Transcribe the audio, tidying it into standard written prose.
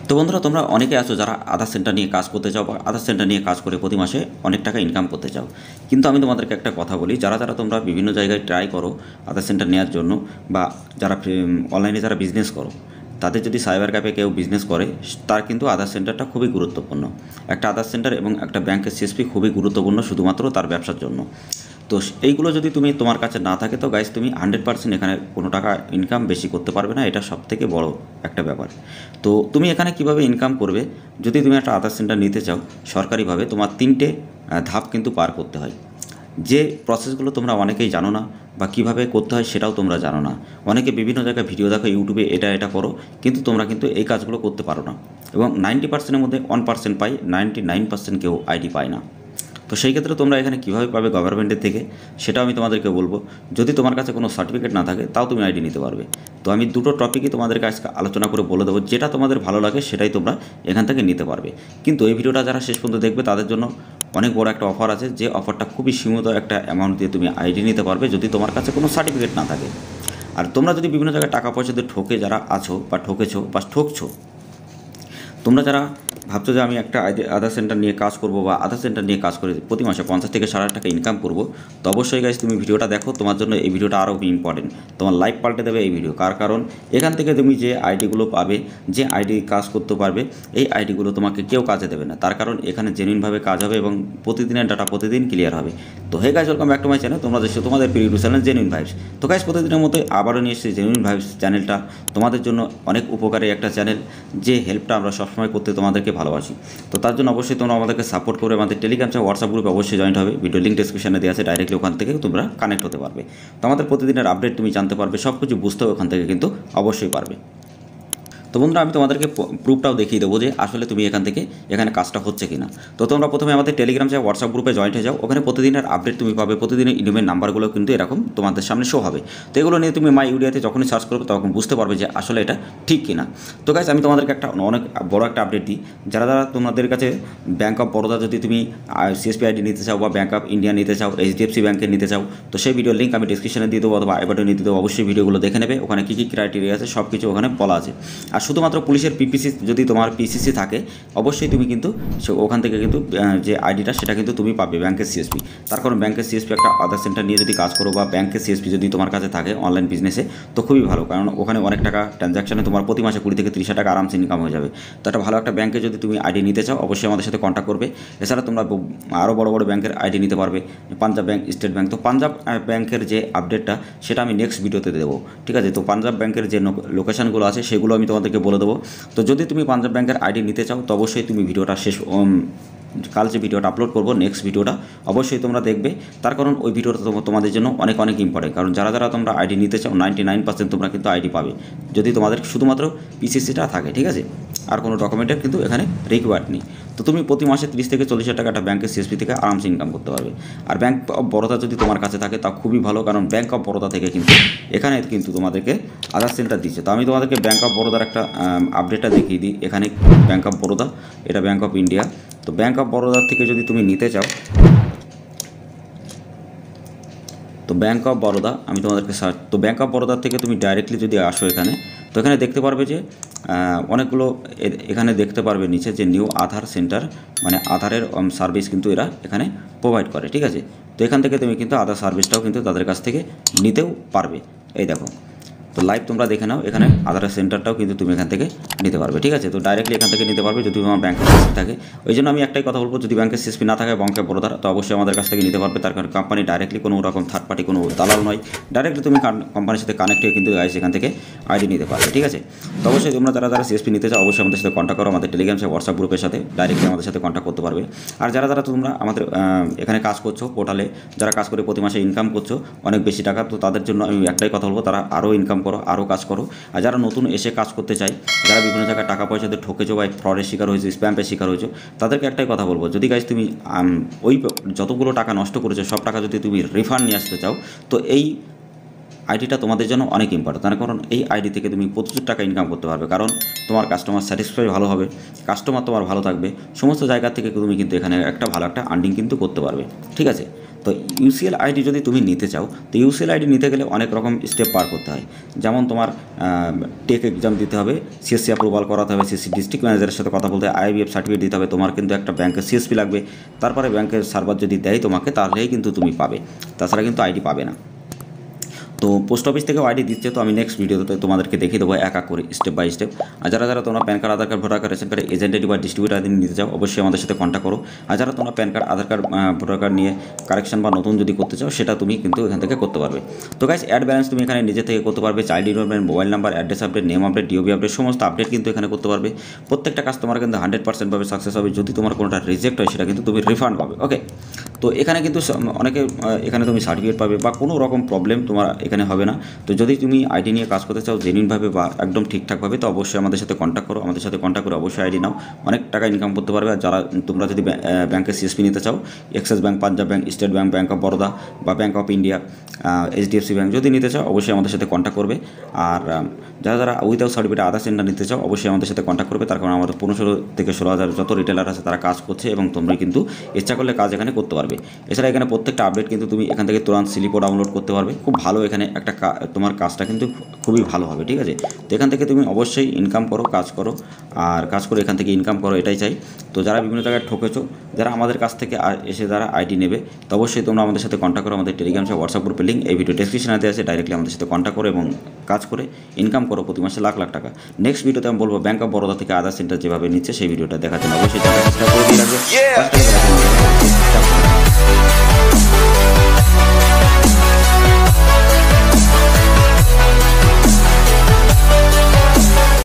তো বন্ধুরা, তোমরা অনেকে আছো যারা আধার সেন্টার নিয়ে কাজ করতে চাও বা আধার সেন্টার নিয়ে কাজ করে প্রতি মাসে অনেক টাকা ইনকাম করতে চাও। কিন্তু আমি তোমাদেরকে একটা কথা বলি, যারা যারা তোমরা বিভিন্ন জায়গায় ট্রাই করো আধার সেন্টার নেওয়ার জন্য, বা যারা অনলাইনে যারা বিজনেস করো, তাদের যদি সাইবার ক্যাফে কেউ বিজনেস করে, তার কিন্তু আধার সেন্টারটা খুবই গুরুত্বপূর্ণ। একটা আধার সেন্টার এবং একটা ব্যাংকের সিএসপি খুবই গুরুত্বপূর্ণ শুধুমাত্র তার ব্যবসার জন্য। তো এইগুলো যদি তোমার কাছে না থাকে, তো গাইস তুমি 100% এখানে কোনো টাকা ইনকাম বেশি করতে পারবে না। এটা সবথেকে বড় একটা ব্যাপার। তো তুমি এখানে কিভাবে ইনকাম করবে, যদি তুমি একটা আধার সেন্টার নিতে চাও সরকারিভাবে, তোমার 3টে ধাপ কিন্তু পার করতে হয়। যে প্রসেসগুলো তোমরা অনেকেই জানো না, বা কিভাবে করতে হয় সেটাও তোমরা জানো না। অনেকে বিভিন্ন জায়গায় ভিডিও দেখো, ইউটিউবে এটা করো, কিন্তু তোমরা কিন্তু এই কাজগুলো করতে পারো না। এবং 90%-এর মধ্যে 1% পাই, 99% কেউ আইডি পায় না। তো সেই ক্ষেত্রে তোমরা এখানে কীভাবে পাবে গভর্নমেন্টের থেকে, সেটাও আমি তোমাদেরকে বলবো। যদি তোমার কাছে কোনো সার্টিফিকেট না থাকে, তাও তুমি আইডি নিতে পারবে। তো আমি দুটো টপিকই তোমাদেরকে আজকে আলোচনা করে বলে দেবো, যেটা তোমাদের ভালো লাগে সেটাই তোমরা এখান থেকে নিতে পারবে। কিন্তু এই ভিডিওটা যারা শেষ পর্যন্ত দেখবে তাদের জন্য অনেক বড় একটা অফার আছে, যে অফারটা খুবই সীমিত একটা অ্যামাউন্ট দিয়ে তুমি আইডি নিতে পারবে, যদি তোমার কাছে কোনো সার্টিফিকেট না থাকে। আর তোমরা যদি বিভিন্ন জায়গায় টাকা পয়সা দিয়ে ঠকে যারা আছো, বা ঠকেছো বা ঠকছো, তোমরা যারা ভাবছো যে আমি একটা আধার সেন্টার নিয়ে কাজ করব, বা আধার সেন্টার নিয়ে কাজ করে প্রতি মাসে 50 থেকে 60 টাকা ইনকাম করব, তো অবশ্যই গাইস তুমি ভিডিওটা দেখো। তোমার জন্য এই ভিডিওটা আরও ইম্পর্টেন্ট। তোমার লাইফ পাল্টে দেবে এই ভিডিও। কারণ এখান থেকে তুমি যে আইডিগুলো পাবে, যে আইডি কাজ করতে পারবে, এই আইডিগুলো তোমাকে কেউ কাজে দেবে না। তার কারণ এখানে জেনুইনভাবে কাজ হবে এবং প্রতিদিনের ডাটা প্রতিদিন ক্লিয়ার হবে। তো hey guys, welcome back to my channel. তোমরা দেখছো তোমাদের প্রিয় ইউটিউব চ্যানেল জেনুইন ভাইবস। তো গাইস, প্রতিদিনের মতো আবারও নিয়ে এসেছি জেনুইন ভাইবস চ্যানেলটা তোমাদের জন্য অনেক উপকারী একটা চ্যানেল, যে হেল্পটা আমরা সবসময় করতে তোমাদেরকে ভালোবাসি। তো তার জন্য অবশ্যই তোমরা আমাদেরকে সাপোর্ট করে আমাদের টেলিগ্রাম চ্যানেল, হোয়াটসঅ্যাপ গ্রুপে অবশ্যই জয়েন্ট হবে। ভিডিও লিঙ্ক ডেসক্রিপশনে দেওয়া আছে, ডাইরেক্টলি ওখান থেকে তোমরা কানেক্ট হতে পারবে। তো আমাদের প্রতিদিনের আপডেট তুমি জানতে পারবে, সব কিছু বুঝতেও ওখান থেকে কিন্তু অবশ্যই পারবে। তো বন্ধুরা, আমি তোমাদেরকে প্রুফটাও দেখিয়ে দেবো যে আসলে তুমি এখানে কাজটা হচ্ছে কিনা। তো তোমরা প্রথমে আমাদের টেলিগ্রাম চ্যানেল, হোয়াটসঅ্যাপ গ্রুপে জয়েন্ট হয়ে যাও। ওখানে প্রতিদিনের আপডেট তুমি পাবে, প্রতিদিনের ইমেল নাম্বারগুলো কিন্তু এরকম তোমাদের সামনে শো হবে। তো এগুলো নিয়ে তুমি মাই ইউডিয়াতে যখনই সার্চ করবে, তখন বুঝতে পারবে যে আসলে এটা ঠিক কিনা। তো গাইস, আমি তোমাদেরকে একটা অনেক বড় একটা আপডেট দিই। যারা যারা তোমাদের কাছে ব্যাঙ্ক অফ বরোদা যদি তুমি সিএসপি আইডি নিতে চাও, বা ব্যাঙ্ক অফ ইন্ডিয়া নিতে চাও, এইচডিএফসি ব্যাঙ্কের নিতে চাও, তো সেই ভিডিওর লিঙ্ক আমি ডিসক্রিপশনে দিয়ে দেবো, অথবা আই বাটনে দিয়ে দেবো। অবশ্যই ভিডিওগুলো দেখে নেবে, ওখানে কী কী ক্রাইটেরিয়া আছে সব কিছু ওখানে বলা আছে। আর শুধুমাত্র পুলিশের পিপিসি, যদি তোমার পিসিসি থাকে, অবশ্যই তুমি কিন্তু ওখান থেকে কিন্তু যে আইডিটা সেটা কিন্তু তুমি পাবে ব্যাংকের সিএসপি। তার কারণ ব্যাংকের সিএসপি একটা আধার সেন্টার নিয়ে যদি কাজ করো, বা ব্যাংকের সিএসপি যদি তোমার কাছে থাকে অনলাইন বিজনেসে, তো খুবই ভালো। কারণ ওখানে অনেক টাকা ট্রানজ্যাকশানে তোমার প্রতি মাসে 20 থেকে 30 টাকা আরামসে ইনকাম হয়ে যাবে। তো একটা ভালো একটা ব্যাংকে যদি তুমি আইডি নিতে চাও, অবশ্যই আমাদের সাথে কন্ট্যাক্ট করবে। এছাড়া তোমরা আরও বড় বড় ব্যাংকের আইডি নিতে পারবে, পাঞ্জাব ব্যাংক, স্টেট ব্যাংক। তো পাঞ্জাব ব্যাংকের যে আপডেটটা সেটা আমি নেক্সট ভিডিওতে দেবো, ঠিক আছে। তো পাঞ্জাব ব্যাংকের যে লোকেশানগুলো আছে সেগুলো আমি তোমাদেরকে বলে দেবো। তো যদি তুমি পাঞ্জাব ব্যাংকের আইডি নিতে চাও, তো অবশ্যই তুমি ভিডিওটা কাল যে ভিডিওটা আপলোড করবো, নেক্সট ভিডিওটা অবশ্যই তোমরা দেখবে। তার কারণ ওই ভিডিওটা তোমাদের জন্য অনেক অনেক ইম্পর্টেন্ট। কারণ যারা যারা তোমরা আইডি নিতে চাও, 99% তোমরা কিন্তু আইডি পাবে, যদি তোমাদের শুধুমাত্র পিসিসিটা থাকে, ঠিক আছে। আর কোনো ডকুমেন্টের কিন্তু এখানে রিকোয়ার্ড নেই। তো তুমি প্রতি মাসে 30 থেকে 40 হাজার টাকা একটা ব্যাংকের সিএসপি থেকে আরামসে ইনকাম করতে পারবে। আর ব্যাংক অফ বরোদা যদি তোমার কাছে থাকে, তা খুবই ভালো। কারণ ব্যাংক অফ বরোদা থেকে কিন্তু এখানে কিন্তু তোমাদেরকে আধার সেন্টার দিচ্ছে। তো আমি তোমাদেরকে ব্যাংক অফ বরোদার একটা আপডেটটা দেখিয়ে দিই। এখানে ব্যাংক অফ বরোদা, এটা ব্যাংক অফ ইন্ডিয়া। তো ব্যাংক অফ বরোদার থেকে যদি তুমি নিতে চাও, তো ব্যাংক অফ বরোদা আমি তোমাদেরকে তো ব্যাংক অফ বরোদার থেকে তুমি ডাইরেক্টলি যদি আসো এখানে, তো এখানে দেখতে পারবে যে অনেকগুলো এখানে দেখতে পারবে নিচে যে নিউ আধার সেন্টার, মানে আধারের সার্ভিস কিন্তু এরা এখানে প্রোভাইড করে, ঠিক আছে। তো এখান থেকে তুমি কিন্তু আধার সার্ভিসটাও কিন্তু তাদের কাছ থেকে নিতেও পারবে। এই দেখো, তো লাইভ তোমরা দেখে নাও, এখানে আধার সেন্টারটাও কিন্তু তুমি এখান থেকে নিতে পারবে, ঠিক আছে। তো ডাইরেক্টলি এখান থেকে নিতে পারবে যদি তোমার ব্যাংকের সিএসপি থাকে। ওই জন্য আমি একটাই কথা বলবো, যদি ব্যাংকের সিএসপি না থাকে ব্যাংক অফ বরোদার, তো অবশ্যই আমাদের কাছ থেকে নিতে পারবে। তার কারণ কোম্পানি ডাইরেক্টলি কোনো রকম থার্ড পার্টি, কোনো দালাল নয়। ডাইরেক্টলি তুমি কোম্পানির সাথে কানেক্ট হয়ে কিন্তু এখান থেকে আইডি নিতে পারবে, ঠিক আছে। তো অবশ্যই তোমরা যারা যারা সিএসপি নিতে চাও, অবশ্যই আমাদের সাথে কন্ট্যাক্ট করো। আমাদের টেলিগ্রাম হোয়াটসঅ্যাপ গ্রুপের সাথে ডাইরেক্টলি আমাদের সাথে কন্ট্যাক্ট করতে পারবে। আর যারা যারা তোমরা আমাদের এখানে কাজ করছো, পোর্টালে যারা কাজ করে প্রতি মাসে ইনকাম করছো অনেক বেশি টাকা, তো তাদের জন্য আমি একটাই কথা বলবো, তারা আরও ইনকাম করো, আরও কাজ করো। আর যারা নতুন এসে কাজ করতে চায়, যারা বিভিন্ন জায়গায় টাকা পয়সাতে ঠকেছো, বা ফ্রডের শিকার হয়েছে, স্প্যামের শিকার হয়েছো, তাদেরকে একটাই কথা বলবো, যদি গাইজ তুমি ওই যতগুলো টাকা নষ্ট করেছো সব টাকা যদি তুমি রিফান্ড নিয়ে আসতে চাও, তো এই আইডিটা তোমাদের জন্য অনেক ইম্পর্টেন্ট। তার কারণ এই আইডি থেকে তুমি প্রচুর টাকা ইনকাম করতে পারবে। কারণ তোমার কাস্টমার স্যাটিসফাই ভালো হবে, কাস্টমার তোমার ভালো থাকবে, সমস্ত জায়গা থেকে তুমি কিন্তু এখানে একটা ভালো একটা আর্নিং কিন্তু করতে পারবে, ঠিক আছে। তো ইউসিএল আইডি যদি তুমি নিতে চাও, তো ইউসিএল আইডি নিতে গেলে অনেক রকম স্টেপ পার করতে হয়। যেমন তোমার টেক এক্সাম দিতে হবে, সিএসসি অ্যাপ্রুভাল করাতে হবে, সিএসসি ডিস্ট্রিক্ট ম্যানেজারের সাথে কথা বলতে হবে, আইবিএফ সার্টিফিকেট দিতে হবে, তোমার কিন্তু একটা ব্যাংকের সিএসপি লাগবে, তারপরে ব্যাংকের সার্ভার যদি দেয় তোমাকে তাহলেই কিন্তু তুমি পাবে, তাছাড়া কিন্তু আইডি পাবে না। তো পোস্ট অফিস থেকেও আইডি দিচ্ছে, তো আমি নেক্সট ভিডিওতে তোমাদেরকে দেখিয়ে দেবো এক এক করে স্টেপ বাই স্টেপ। আর যারা তোমরা pan card, Aadhaar card, voter card, ration card, agent ID বা ডিস্ট্রিবিউটার আইডি নিতে চাও, অবশ্যই আমাদের সাথে কন্ট্যাক্ট করো। আর যারা তোমরা pan card, Aadhaar card, voter card নিয়ে কারেকশন বা নতুন যদি করতে চাও, সেটা তুমি কিন্তু এখান থেকে করতে পারবে। তো গাইস, অ্যাড ব্যালেন্স তুমি এখানে নিজে থেকে করতে পারবে, child involvement, mobile number, address update, name update, DOB update, সমস্ত আপডেট কিন্তু এখানে করতে পারবে। প্রত্যেকটা কাজ তোমার কিন্তু 100% ভাবে সাকসেস হবে। যদি তোমার কোনোটা রিজেক্ট হয় সেটা কিন্তু তুমি রিফান্ড পাবে। ওকে, তো এখানে কিন্তু অনেকে এখানে তুমি সার্টিফিকেট পাবে বা কোনো রকম প্রবলেম তোমার এখানে হবে না। তো যদি তুমি আইডি নিয়ে কাজ করতে চাও জেনুইনভাবে বা একদম ঠিকঠাকভাবে, তো অবশ্যই আমাদের সাথে কন্ট্যাক্ট করো। আমাদের সাথে কন্ট্যাক্ট করে অবশ্যই আইডি নাও, অনেক টাকা ইনকাম করতে পারবে। আর যারা তোমরা যদি ব্যাংকের সিএসপি নিতে চাও, Axis bank, Punjab bank, state bank, bank of Baroda বা bank of India, HDFC bank যদি নিতে চাও, অবশ্যই আমাদের সাথে কন্ট্যাক্ট করবে। আর যারা উইদাউট সার্টিফিকেট আধার সেন্টার নিতে চাও, অবশ্যই আমাদের সাথে কন্ট্যাক্ট করবে। তার কারণ আমাদের 15 থেকে 16,000 যত রিটেলার আছে তারা কাজ করছে এবং তোমরা কিন্তু ইচ্ছা করলে কাজ এখানে করতে পারবে। এছাড়া এখানে প্রত্যেকটা আপডেট কিন্তু তুমি এখান থেকে তুরন্ত স্লিপও ডাউনলোড করতে পারবে। খুব ভালো, এখানে একটা তোমার কাজটা কিন্তু খুবই ভালো হবে, ঠিক আছে। তো এখান থেকে তুমি অবশ্যই ইনকাম করো, কাজ করো, আর কাজ করে এখান থেকে ইনকাম করো, এটাই চাই। তো যারা বিভিন্ন জায়গায় ঠকেছো, যারা আমাদের কাছ থেকে এসে যারা আইডি নেবে, তো অবশ্যই তোমরা আমাদের সাথে কন্ট্যাক্ট করো। আমাদের টেলিগ্রাম বা হোয়াটসঅ্যাপ গ্রুপের লিঙ্ক এই ভিডিও ডেসক্রিপশনে আছে, ডাইরেক্টলি আমাদের সাথে কন্ট্যাক্ট করো এবং কাজ করে ইনকাম করো প্রতি মাসে লাখ লাখ টাকা। নেক্সট ভিডিওতে আমি বলবো ব্যাংক অফ বরোদা থেকে আধার সেন্টার যেভাবে নিচ্ছে সেই ভিডিওটা দেখার জন্য অবশ্যই চ্যানেলটা সাবস্ক্রাইব করে দিয়ে রাখবে।